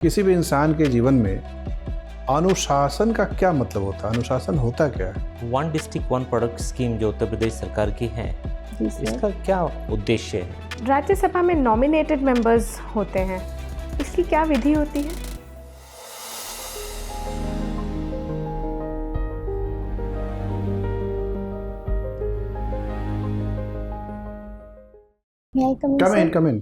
किसी भी इंसान के जीवन में अनुशासन का क्या मतलब होता है? अनुशासन होता क्या है? One district one product scheme जो उत्तर प्रदेश सरकार की है, इसका क्या उद्देश्य है? राज्यसभा में नॉमिनेटेड मेंबर्स होते हैं, इसकी क्या विधि होती है? Come in.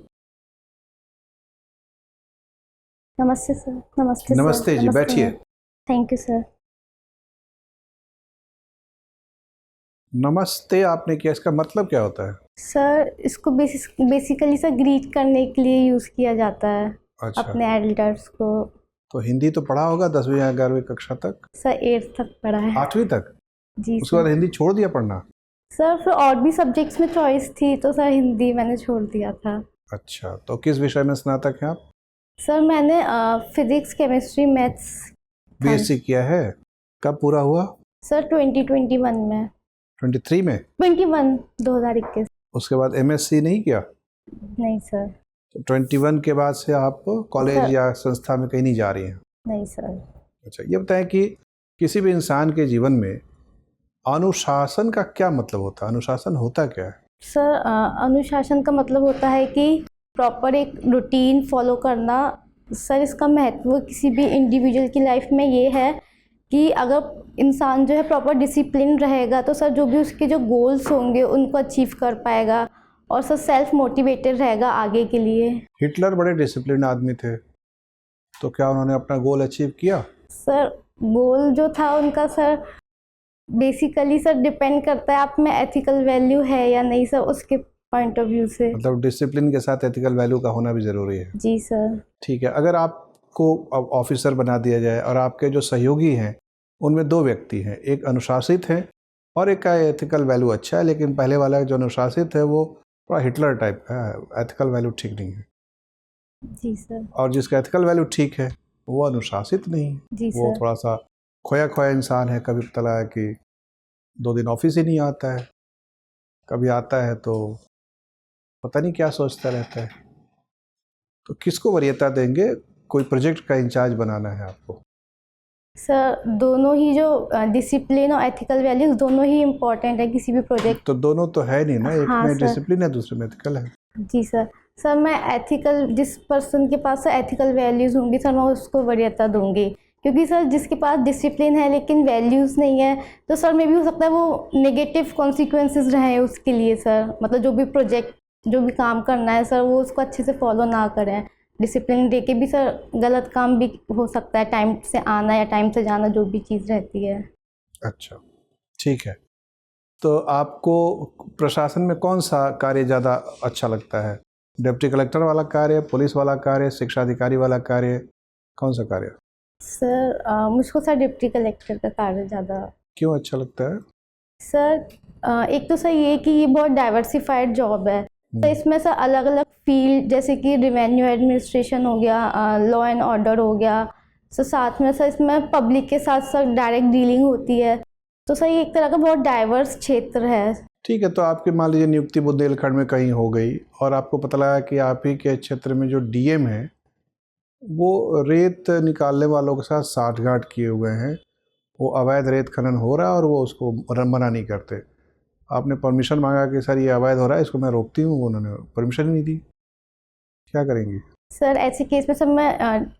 नमस्ते सर। नमस्ते जी, बैठिए। Thank you sir. नमस्ते आपने किया, इसका मतलब क्या होता है? सर इसको बेसिकली सर ग्रीट करने के लिए यूज़ किया जाता है। अच्छा। अपने एल्डर्स को। तो हिंदी तो पढ़ा होगा 10वीं या 11वीं कक्षा तक? सर 8th तक पढ़ा है। 8वीं तक? जी उसके बाद सर। हिंदी छोड़ दिया पढ़ना? सर फिर और भी सब्जेक्ट्स में चॉइस थी तो सर हिंदी मैंने छोड़ दिया था। अच्छा, तो किस विषय में स्नातक हैं आप? सर मैंने फिजिक्स, केमिस्ट्री, मैथ्स बीएससी किया है। कब पूरा हुआ? सर 2021 में। 23 में? 2021। उसके बाद एमएससी नहीं किया? नहीं सर। तो 21 के बाद से आप कॉलेज सर। या संस्था में कहीं नहीं जा रही हैं? नहीं सर। अच्छा, ये बताएं कि किसी भी इंसान के जीवन में अनुशासन का क्या मतलब होता है? अनुशासन होता क्या है? सर अनुशासन का मतलब होता है कि प्रॉपर एक रूटीन फॉलो करना। सर इसका महत्व किसी भी इंडिविजुअल की लाइफ में ये है कि अगर इंसान जो है प्रॉपर डिसिप्लिन रहेगा तो सर जो भी उसके जो गोल्स होंगे उनको अचीव कर पाएगा और सर सेल्फ मोटिवेटेड रहेगा आगे के लिए। हिटलर बड़े डिसिप्लिन आदमी थे, तो क्या उन्होंने अपना गोल अचीव किया? सर गोल जो था उनका सर बेसिकली सर डिपेंड करता है आप में एथिकल वैल्यू है या नहीं सर, उसके पॉइंट ऑफ व्यू से। मतलब डिसिप्लिन के साथ एथिकल वैल्यू का होना भी ज़रूरी है। जी सर। ठीक है, अगर आपको अब ऑफिसर बना दिया जाए और आपके जो सहयोगी हैं उनमें 2 व्यक्ति हैं, एक अनुशासित है और एक का एथिकल वैल्यू अच्छा है, लेकिन पहले वाला जो अनुशासित है वो थोड़ा हिटलर टाइप का है, एथिकल वैल्यू ठीक नहीं है। जी सर। और जिसका एथिकल वैल्यू ठीक है वो अनुशासित नहीं है। जी वो सर। थोड़ा सा खोया इंसान है। कभी पता लगा कि 2 दिन ऑफिस ही नहीं आता है, कभी आता है तो पता नहीं क्या सोचता रहता है। तो किसको वरीयता देंगे? कोई प्रोजेक्ट का इंचार्ज बनाना है आपको। सर दोनों ही जो डिसिप्लिन और एथिकल वैल्यूज दोनों ही इम्पोर्टेंट है किसी भी प्रोजेक्ट। तो दोनों तो है नहीं ना, एक हाँ में सर। डिसिप्लिन है, दूसरे में एथिकल है। जी सर। सर मैं एथिकल, जिस पर्सन के पास एथिकल वैल्यूज़ होंगी सर मैं उसको वरीयता दूंगी, क्योंकि सर जिसके पास डिसिप्लिन है लेकिन वैल्यूज़ नहीं है तो सर में भी हो सकता है वो नेगेटिव कॉन्सिक्वेंसेस रहे उसके लिए सर। मतलब जो भी प्रोजेक्ट, जो भी काम करना है सर वो उसको अच्छे से फॉलो ना करें। डिसिप्लिन दे के भी सर गलत काम भी हो सकता है, टाइम से आना या टाइम से जाना जो भी चीज़ रहती है। अच्छा, ठीक है। तो आपको प्रशासन में कौन सा कार्य ज़्यादा अच्छा लगता है? डिप्टी कलेक्टर वाला कार्य, पुलिस वाला कार्य, शिक्षा अधिकारी वाला कार्य, कौन सा कार्य? सर मुझको सर डिप्टी कलेक्टर का कार्य ज़्यादा। क्यों अच्छा लगता है? सर एक तो सर ये कि ये बहुत डाइवर्सिफाइड जॉब है, तो इसमें सर अलग अलग फील्ड जैसे कि रिवेन्यू एडमिनिस्ट्रेशन हो गया, लॉ एंड ऑर्डर हो गया, सर साथ में सर इसमें पब्लिक के साथ सर डायरेक्ट डीलिंग होती है, तो सर ये एक तरह का बहुत डाइवर्स क्षेत्र है। ठीक है, तो आपकी मान लीजिए नियुक्ति बुंदेलखंड में कहीं हो गई और आपको पता लगा कि आप ही के क्षेत्र में जो डीएम है वो रेत निकालने वालों के साथ साठगांठ किए हुए हैं, वो अवैध रेत खनन हो रहा है और वो उसको मना नहीं करते। आपने परमिशन मांगा कि सर ये अवैध हो रहा है, इसको मैं रोकती हूँ, उन्होंने परमिशन ही नहीं दी। क्या करेंगी? सर ऐसे केस में सर मैं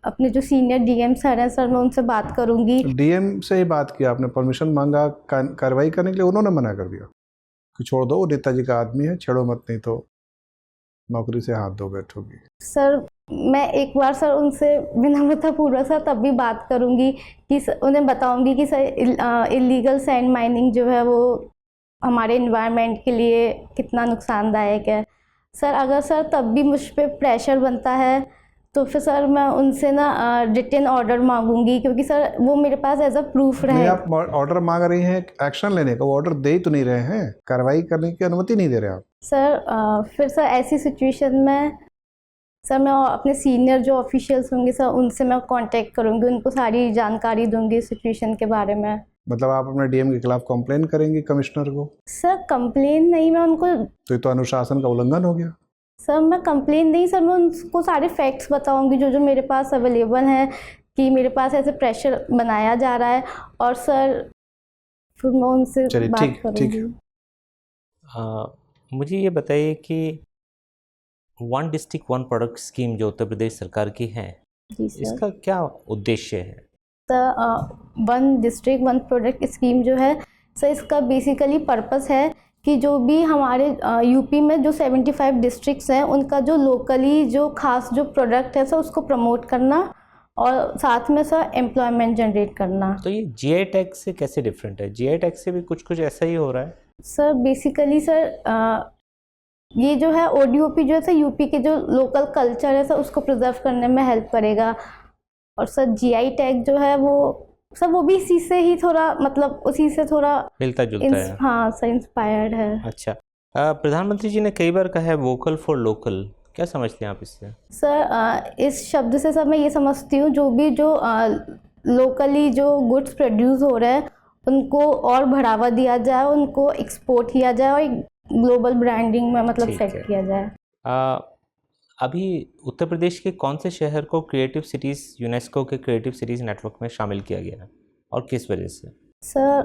अपने जो सीनियर डीएम सर हैं सर मैं उनसे बात करूँगी। डीएम से ही बात किया आपने, परमिशन मांगा कार्रवाई करने के लिए, उन्होंने मना कर दिया कि छोड़ दो, वो नेताजी का आदमी है, छेड़ो मत, नहीं तो नौकरी से हाथ धो बैठोगी। सर मैं एक बार सर उनसे विनम्रतापूर्वक सर तब भी बात करूँगी कि उन्हें बताऊँगी कि सर इलीगल सैंड माइनिंग जो है वो हमारे इन्वायरमेंट के लिए कितना नुकसानदायक है। सर अगर सर तब भी मुझ पे प्रेशर बनता है तो फिर सर मैं उनसे ना रिटन ऑर्डर मांगूंगी, क्योंकि सर वो मेरे पास एज अ प्रूफ रहे। आप ऑर्डर मांग रही हैं एक्शन लेने का, वो ऑर्डर दे ही तो नहीं रहे हैं, कार्रवाई करने की अनुमति नहीं दे रहे आप। सर फिर सर ऐसी सिचुएशन में सर मैं अपने सीनियर जो ऑफिशियल्स होंगे सर उनसे मैं कांटेक्ट करूंगी, उनको सारी जानकारी दूंगी सिचुएशन के बारे में। मतलब आप अपने डीएम के खिलाफ कंप्लेन करेंगी कमिश्नर को? सर कंप्लेन नहीं, मैं उनको। तो ये तो अनुशासन का उल्लंघन हो गया। सर मैं कंप्लेन नहीं, सर मैं उनको सारे फैक्ट्स बताऊंगी जो जो मेरे पास अवेलेबल हैं कि मेरे पास ऐसे प्रेशर बनाया जा रहा है, और सर फिर मैं उनसे चलिए, बात ठीक करूंगी। मुझे ये बताइए कि one district one product scheme जो उत्तर प्रदेश सरकार की है, जी सर। इसका क्या उद्देश्य है? Sir one district one product scheme जो है सर, इसका बेसिकली पर्पस है कि जो भी हमारे यूपी में जो 75 डिस्ट्रिक्ट्स हैं उनका जो लोकली जो खास जो प्रोडक्ट है सर उसको प्रमोट करना, और साथ में सर एम्प्लॉयमेंट जनरेट करना। तो ये जीआई टैग से कैसे डिफरेंट है? जीआई टैग से भी कुछ ऐसा ही हो रहा है? सर बेसिकली सर ये जो है ओडीओपी जो है सर यूपी के जो लोकल कल्चर है सर उसको प्रिजर्व करने में हेल्प करेगा, और सर जीआई टैग जो है वो सर वो भी इसी से ही थोड़ा मतलब उसी से थोड़ा मिलता जुलता है। हाँ सर, इंस्पायर्ड है। अच्छा, प्रधानमंत्री जी ने कई बार कहा है वोकल फॉर लोकल, क्या समझते हैं आप इससे? सर इस शब्द से सर मैं ये समझती हूँ जो भी जो लोकली जो गुड्स प्रोड्यूस हो रहे हैं उनको और बढ़ावा दिया जाए, उनको एक्सपोर्ट किया जाए और ग्लोबल ब्रांडिंग में मतलब ठीक है। सेट किया जाए। अभी उत्तर प्रदेश के कौन से शहर को क्रिएटिव सिटीज़ यूनेस्को के क्रिएटिव सिटीज़ नेटवर्क में शामिल किया गया है और किस वजह से? सर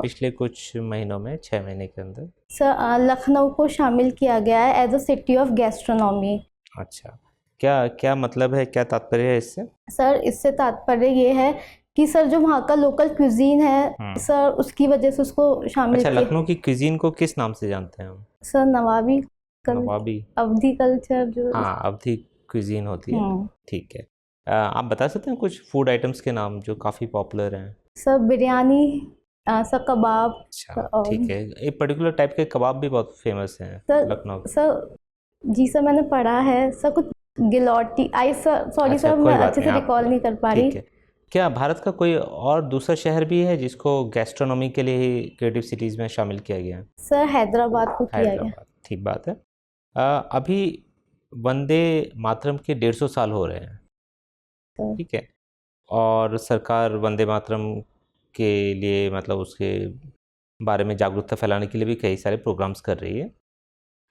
पिछले कुछ महीनों में, 6 महीने के अंदर। सर लखनऊ को शामिल किया गया है as a city of gastronomy. अच्छा, क्या क्या मतलब है, क्या तात्पर्य है इससे? सर इससे तात्पर्य ये है कि सर जो वहाँ का लोकल क्यूजीन है सर उसकी वजह से उसको शामिल अच्छा, किया। लखनऊ की क्यूजीन को किस नाम से जानते हैं हम? सर नवाबी नवाबी, अवधी कल्चर जो हाँ, अवधी क्यूजीन होती है। ठीक है। आप बता सकते हैं कुछ फूड आइटम्स के नाम जो काफ़ी पॉपुलर हैं? सर बिरयानी, सर कबाब। अच्छा, ठीक है। एक पर्टिकुलर टाइप के कबाब भी बहुत फेमस हैं लखनऊ के। सर जी सर मैंने पढ़ा है सर, कुछ गिलौटी आई सर, सॉरी अच्छा, सर कोई मैं बात अच्छे नहीं, से आप- रिकॉल नहीं कर पा रही। ठीक है। क्या भारत का कोई और दूसरा शहर भी है जिसको गैस्ट्रोनॉमी के लिए ही क्रिएटिव सिटीज़ में शामिल किया गया है? सर हैदराबाद को किया गया। हैदराबाद, ठीक बात है। अभी वंदे मातरम के 150 साल हो रहे हैं, सर ठीक है, और सरकार वंदे मातरम के लिए मतलब उसके बारे में जागरूकता फैलाने के लिए भी कई सारे प्रोग्राम्स कर रही है।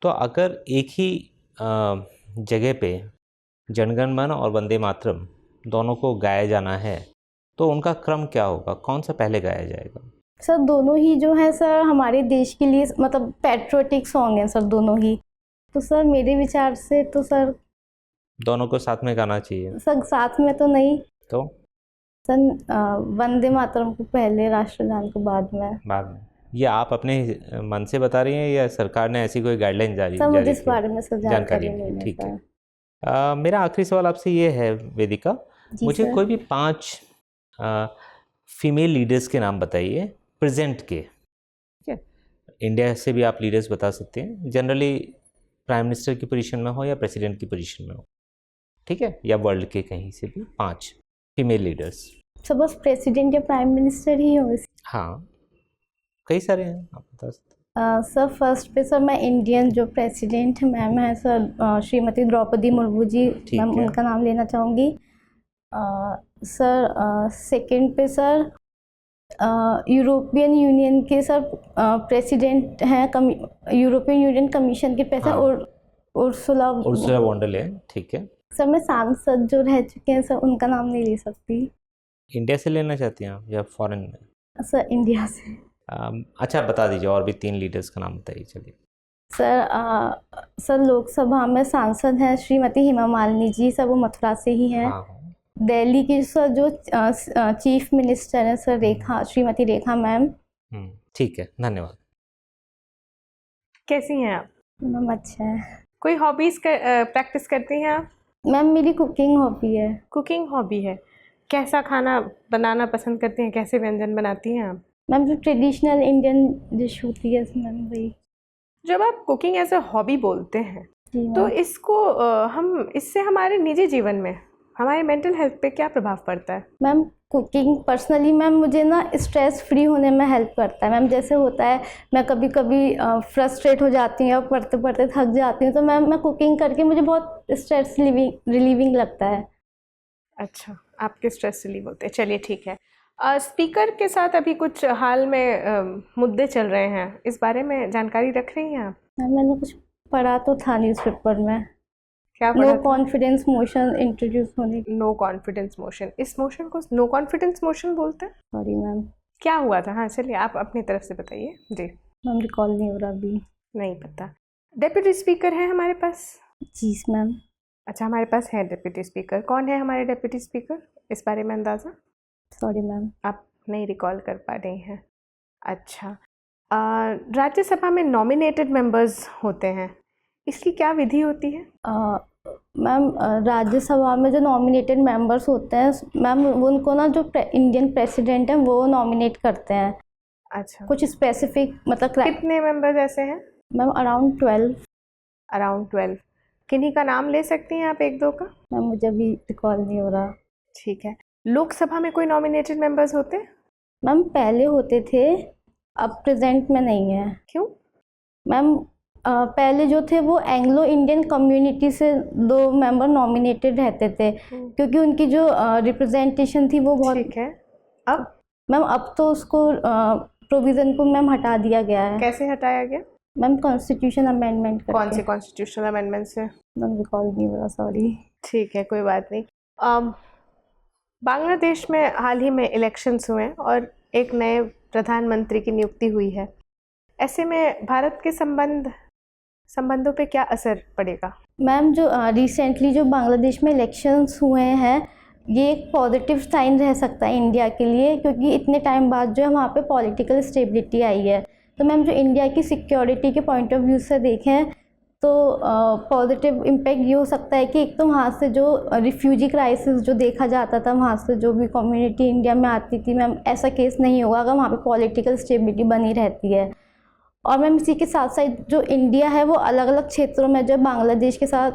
तो अगर एक ही जगह पे जनगण मन और वंदे मातरम दोनों को गाया जाना है तो उनका क्रम क्या होगा? कौन सा पहले गाया जाएगा? सर दोनों ही जो है सर हमारे देश के लिए मतलब पैट्रियोटिक सॉन्ग हैं सर दोनों ही। तो सर मेरे विचार से तो सर दोनों को साथ में गाना चाहिए। सर साथ में तो नहीं, तो सर वंदे मातरम को पहले, राष्ट्रगान को बाद में। ये आप अपने मन से बता रही हैं या सरकार ने ऐसी कोई गाइडलाइन जारी सर मुझे इस की? बारे में सर जानकारी नहीं है। ठीक सर है। मेरा आखिरी सवाल आपसे ये है वेदिका, मुझे सर। कोई भी 5 फीमेल लीडर्स के नाम बताइए प्रेजेंट के, ठीक है? इंडिया से भी आप लीडर्स बता सकते हैं, जनरली प्राइम मिनिस्टर की पोजीशन में हो या प्रेसिडेंट की पोजीशन में हो, ठीक है, या वर्ल्ड के कहीं से भी 5 फीमेल लीडर्स। सर बस प्रेसिडेंट या प्राइम मिनिस्टर ही हो? हाँ, कई सारे हैं, आप बता सकते हैं। सर फर्स्ट पे सर मैं इंडियन जो प्रेसिडेंट मैम है सर श्रीमती द्रौपदी मुर्मू जी, मैम है। उनका नाम लेना चाहूँगी। सर सेकंड पे सर यूरोपियन यूनियन के सर प्रेसिडेंट हैं, यूरोपियन यूनियन कमीशन के president Ursula von der Leyen, ठीक है। सर मैं सांसद जो रह चुके हैं सर उनका नाम नहीं ले सकती। इंडिया से लेना चाहती हैं आप या फॉरेन में? सर इंडिया से। अच्छा, बता दीजिए और भी 3 लीडर्स का नाम बताइए। चलिए सर लोकसभा में सांसद हैं श्रीमती हेमा मालिनी जी, सर वो मथुरा से ही हैं। दिल्ली की सर जो चीफ मिनिस्टर हैं सर श्रीमती रेखा मैम। ठीक है, धन्यवाद। कैसी हैं आप? मैम अच्छा है। कोई हॉबीज प्रैक्टिस करती हैं आप? मैम मेरी कुकिंग हॉबी है। कुकिंग हॉबी है। कैसा खाना बनाना पसंद करती हैं? कैसे व्यंजन बनाती हैं आप? मैम जो ट्रेडिशनल इंडियन डिश होती है मैम वही। जब आप कुकिंग एज अ हॉबी बोलते हैं तो इसको इससे हमारे निजी जीवन में हमारे मेंटल हेल्थ पे क्या प्रभाव पड़ता है? मैम कुकिंग पर्सनली मैम मुझे ना स्ट्रेस फ्री होने में हेल्प करता है। मैम जैसे होता है मैं कभी कभी फ्रस्ट्रेट हो जाती हूँ या पढ़ते पढ़ते थक जाती हूँ, तो मैम मैं कुकिंग करके मुझे बहुत स्ट्रेस रिलीविंग लगता है। अच्छा, आपके स्ट्रेस रिलीव होते हैं। चलिए ठीक है। स्पीकर के साथ अभी कुछ हाल में मुद्दे चल रहे हैं, इस बारे में जानकारी रख रही हैं आप? मैम मैंने कुछ पढ़ा तो था न्यूज़पेपर में, क्या नो पढ़ा था? कॉन्फिडेंस मोशन इंट्रोड्यूस होने। नो कॉन्फिडेंस मोशन, इस मोशन को नो कॉन्फिडेंस मोशन बोलते हैं? सॉरी मैम, क्या हुआ था? हाँ चलिए आप अपनी तरफ से बताइए। जी मैम रिकॉल नहीं हो रहा अभी। नहीं पता। डेप्यूटी स्पीकर है हमारे पास? जी मैम। अच्छा हमारे पास है डेप्यूटी स्पीकर। कौन है हमारे डेप्यूटी स्पीकर, इस बारे में अंदाज़ा? Sorry ma'am. आप नहीं रिकॉल कर पा रही हैं। अच्छा, राज्यसभा में नॉमिनेटेड मेंबर्स होते हैं, इसकी क्या विधि होती है? मैम राज्यसभा में जो नॉमिनेटेड मेंबर्स होते हैं मैम, उनको ना जो इंडियन प्रेसिडेंट हैं वो नॉमिनेट करते हैं। अच्छा, कुछ स्पेसिफिक मतलब कितने मेंबर्स ऐसे हैं? Ma'am around 12। अराउंड 12। किन्हीं का नाम ले सकती हैं आप, एक दो का? मैम मुझे अभी रिकॉल नहीं हो रहा। ठीक है। लोकसभा में कोई नॉमिनेटेड मेंबर्स होते हैं? मैम पहले होते थे, अब प्रेजेंट में नहीं है। क्यों? मैम पहले जो थे वो एंग्लो इंडियन कम्युनिटी से 2 मेंबर नॉमिनेटेड रहते थे, क्योंकि उनकी जो रिप्रेजेंटेशन थी वो बहुत। ठीक है। अब? मैम अब तो उसको प्रोविज़न को मैम हटा दिया गया है। कैसे हटाया गया? मैम कॉन्स्टिट्यूशन अमेंडमेंट करके। कौन से कॉन्स्टिट्यूशनल अमेंडमेंट से? मैम रिकॉल नहीं हो रहा, सॉरी। ठीक है, कोई बात नहीं। बांग्लादेश में हाल ही में इलेक्शंस हुए और एक नए प्रधानमंत्री की नियुक्ति हुई है। ऐसे में भारत के संबंधों पे क्या असर पड़ेगा? मैम जो रिसेंटली जो बांग्लादेश में इलेक्शंस हुए हैं, ये एक पॉजिटिव साइन रह सकता है इंडिया के लिए, क्योंकि इतने टाइम बाद जो है वहाँ पे पॉलिटिकल स्टेबिलिटी आई है। तो मैम जो इंडिया की सिक्योरिटी के पॉइंट ऑफ व्यू से देखें तो पॉजिटिव इम्पैक्ट ये हो सकता है कि एक तो वहाँ से जो रिफ्यूजी क्राइसिस जो देखा जाता था, वहाँ से जो भी कम्युनिटी इंडिया में आती थी, मैम ऐसा केस नहीं होगा अगर वहाँ पे पॉलिटिकल स्टेबिलिटी बनी रहती है। और मैम इसी के साथ साथ जो इंडिया है वो अलग अलग क्षेत्रों में जो बांग्लादेश के साथ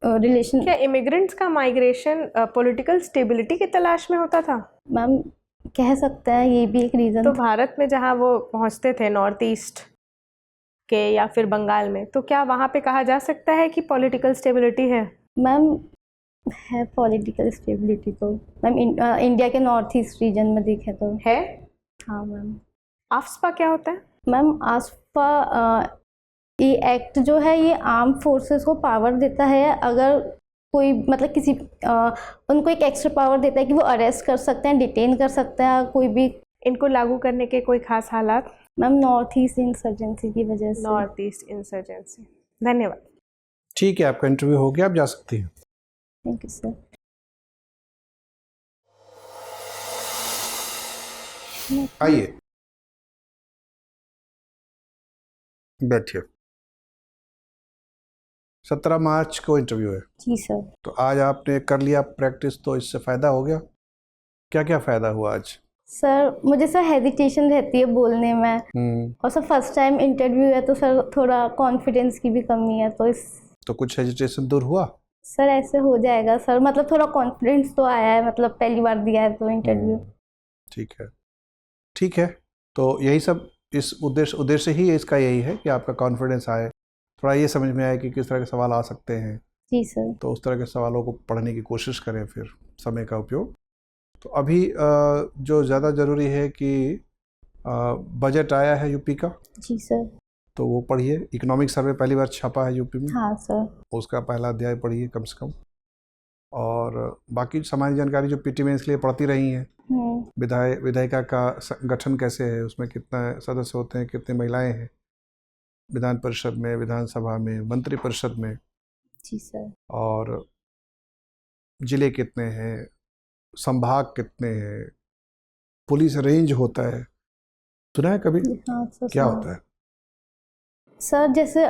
रिलेशन। क्या इमिग्रेंट्स का माइग्रेशन पॉलिटिकल स्टेबिलिटी की तलाश में होता था? मैम कह सकते हैं ये भी एक रीज़न। तो भारत में जहाँ वो पहुँचते थे नॉर्थ ईस्ट के या फिर बंगाल में, तो क्या वहाँ पे कहा जा सकता है कि पॉलिटिकल स्टेबिलिटी है? मैम है पॉलिटिकल स्टेबिलिटी तो मैम इंडिया के नॉर्थ ईस्ट रीजन में देखें तो है। हाँ मैम। आफ्सपा क्या होता है? मैम आफ्सपा ये एक्ट जो है ये आर्म फोर्सेस को पावर देता है, अगर कोई मतलब किसी उनको एक एक्स्ट्रा पावर देता है कि वो अरेस्ट कर सकते हैं, डिटेन कर सकते हैं कोई भी। इनको लागू करने के कोई खास हालात? मैम नॉर्थ ईस्ट इंसर्जेंसी की वजह से। North east insurgency. धन्यवाद। ठीक है, आपका इंटरव्यू हो गया, आप जा सकती हैं। Thank you sir. आइए बैठिए। 17 मार्च को इंटरव्यू है। जी सर। तो आज आपने कर लिया प्रैक्टिस, तो इससे फ़ायदा हो गया? क्या क्या फ़ायदा हुआ आज? सर मुझे सर हेजिटेशन रहती है बोलने में, और सर फर्स्ट टाइम इंटरव्यू है तो सर थोड़ा कॉन्फिडेंस की भी कमी है, तो कुछ हेजिटेशन दूर हुआ? सर ऐसे हो जाएगा सर, मतलब थोड़ा कॉन्फिडेंस तो आया है, मतलब पहली बार दिया है तो इंटरव्यू। ठीक है, ठीक है। तो यही सब इस उद्देश्य ही इसका यही है कि आपका कॉन्फिडेंस आए, थोड़ा ये समझ में आए कि किस तरह के सवाल आ सकते हैं। जी सर। तो उस तरह के सवालों को पढ़ने की कोशिश करें, फिर समय का उपयोग। तो अभी जो ज़्यादा ज़रूरी है कि बजट आया है यूपी का। जी सर। तो वो पढ़िए। इकोनॉमिक सर्वे पहली बार छपा है यूपी में। हाँ सर। उसका पहला अध्याय पढ़िए कम से कम। और बाकी सामान्य जानकारी जो पीटी में इसलिए पढ़ती रही हैं, विधायिका का गठन कैसे है, उसमें कितने सदस्य होते हैं, कितनी महिलाएं हैं विधान परिषद में, विधानसभा में, मंत्री परिषद में। जी सर। और जिले कितने हैं, संभाग कितने हैं, पुलिस रेंज होता है, सुना है कभी? हाँ सर। क्या होता है सर? जैसे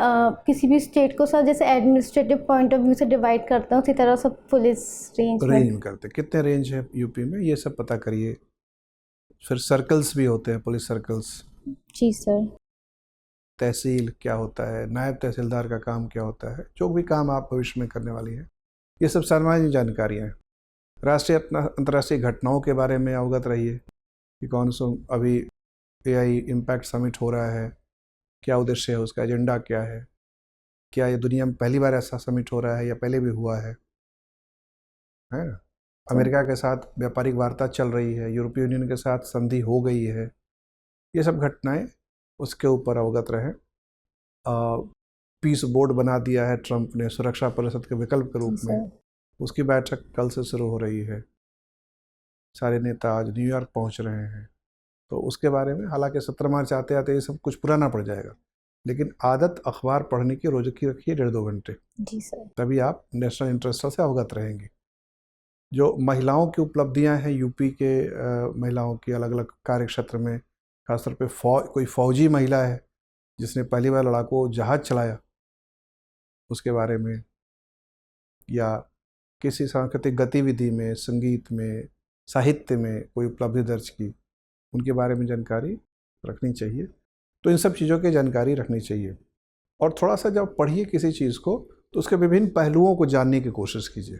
किसी भी स्टेट को सर जैसे एडमिनिस्ट्रेटिव पॉइंट ऑफ व्यू से डिवाइड करते हैं, उसी तरह सब पुलिस रेंज में करते हैं। कितने रेंज है यूपी में, ये सब पता करिए। फिर सर्कल्स भी होते हैं, पुलिस सर्कल्स। जी सर। तहसील क्या होता है, नायब तहसीलदार का काम क्या होता है, जो भी काम आप भविष्य में करने वाली हैं, ये सब सामान्य जानकारियाँ हैं। राष्ट्रीय अंतर्राष्ट्रीय घटनाओं के बारे में अवगत रहिए कि कौन सा अभी AI इम्पैक्ट समिट हो रहा है, क्या उद्देश्य है उसका, एजेंडा क्या है, क्या ये दुनिया में पहली बार ऐसा समिट हो रहा है या पहले भी हुआ है ना? अमेरिका के साथ व्यापारिक वार्ता चल रही है, यूरोपीय यूनियन के साथ संधि हो गई है, ये सब घटनाएं, उसके ऊपर अवगत रहें। पीस बोर्ड बना दिया है ट्रंप ने सुरक्षा परिषद के विकल्प के रूप में। उसकी बैठक कल से शुरू हो रही है। सारे नेता आज न्यूयॉर्क पहुंच रहे हैं। तो उसके बारे में, हालांकि 17 मार्च आते आते ये सब कुछ पुराना पड़ जाएगा, लेकिन आदत अखबार पढ़ने की रोज की रखिए 1.5-2 घंटे। जी सर। तभी आप नेशनल इंटरेस्ट से अवगत रहेंगे। जो महिलाओं की उपलब्धियां हैं यूपी के, महिलाओं की अलग अलग कार्य क्षेत्र में, खासतौर पे कोई फौजी महिला है जिसने पहली बार लड़ाकू जहाज चलाया, उसके बारे में, या किसी सांस्कृतिक गतिविधि में, संगीत में, साहित्य में कोई उपलब्धि दर्ज की, उनके बारे में जानकारी रखनी चाहिए। तो इन सब चीज़ों की जानकारी रखनी चाहिए। और थोड़ा सा जब पढ़िए किसी चीज़ को तो उसके विभिन्न पहलुओं को जानने की कोशिश कीजिए।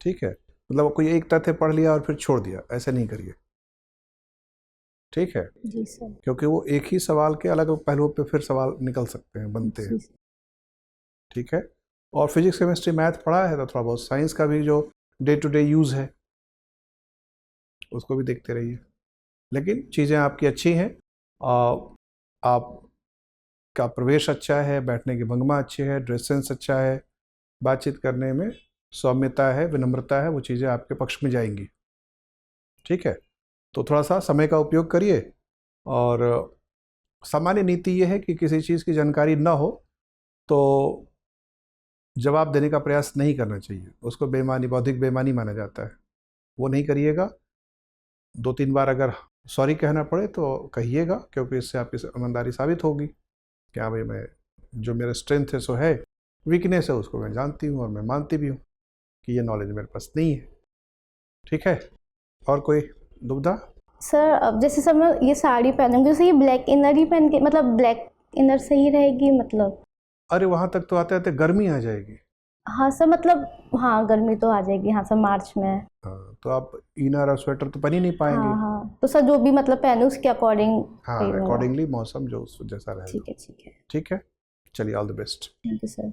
ठीक है, मतलब कोई एक तथ्य पढ़ लिया और फिर छोड़ दिया, ऐसा नहीं करिए। ठीक है जी सर। क्योंकि वो एक ही सवाल के अलग अलग पहलुओं पे फिर सवाल निकल सकते हैं, बनते हैं। ठीक है, और फिजिक्स केमिस्ट्री मैथ पढ़ा है तो थोड़ा बहुत साइंस का भी जो डे टू डे यूज़ है उसको भी देखते रहिए। लेकिन चीज़ें आपकी अच्छी हैं, आपका प्रवेश अच्छा है, बैठने की भंगिमा अच्छी है, ड्रेस सेंस अच्छा है, बातचीत करने में सौम्यता है, विनम्रता है, वो चीज़ें आपके पक्ष में जाएंगी। ठीक है, तो थोड़ा सा समय का उपयोग करिए। और सामान्य नीति ये है कि किसी चीज़ की जानकारी ना हो तो जवाब देने का प्रयास नहीं करना चाहिए। उसको बेईमानी, बौद्धिक बेईमानी माना जाता है। वो नहीं करिएगा। 2-3 बार अगर सॉरी कहना पड़े तो कहिएगा, क्योंकि इससे आपकी ईमानदारी साबित होगी कि हाँ भाई, मैं जो मेरा स्ट्रेंथ है सो है, वीकनेस है उसको मैं जानती हूँ और मैं मानती भी हूँ कि ये नॉलेज मेरे पास नहीं है। ठीक है, और कोई दुविधा? सर अब जैसे सर मैं ये साड़ी पहनूंगी, जैसे ये ब्लैक इनर ही पहन के, मतलब ब्लैक इनर सही रहेगी मतलब? अरे वहाँ तक तो आते आते गर्मी आ जाएगी। हाँ सर, मतलब हाँ गर्मी तो आ जाएगी हाँ सर, मार्च में। हाँ, तो आप इनर और स्वेटर तो पहन ही नहीं पाएंगे। हाँ, तो सर जो भी मतलब पहनूं उसके अकॉर्डिंग। हाँ, अकॉर्डिंगली मौसम जो जैसा रहेगा। ठीक है, ठीक है। ठीक है, चलिए, all the best. Thank you sir.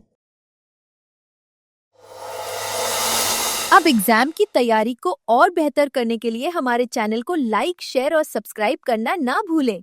अब एग्जाम की तैयारी को और बेहतर करने के लिए हमारे चैनल को लाइक, शेयर और सब्सक्राइब करना ना भूलें।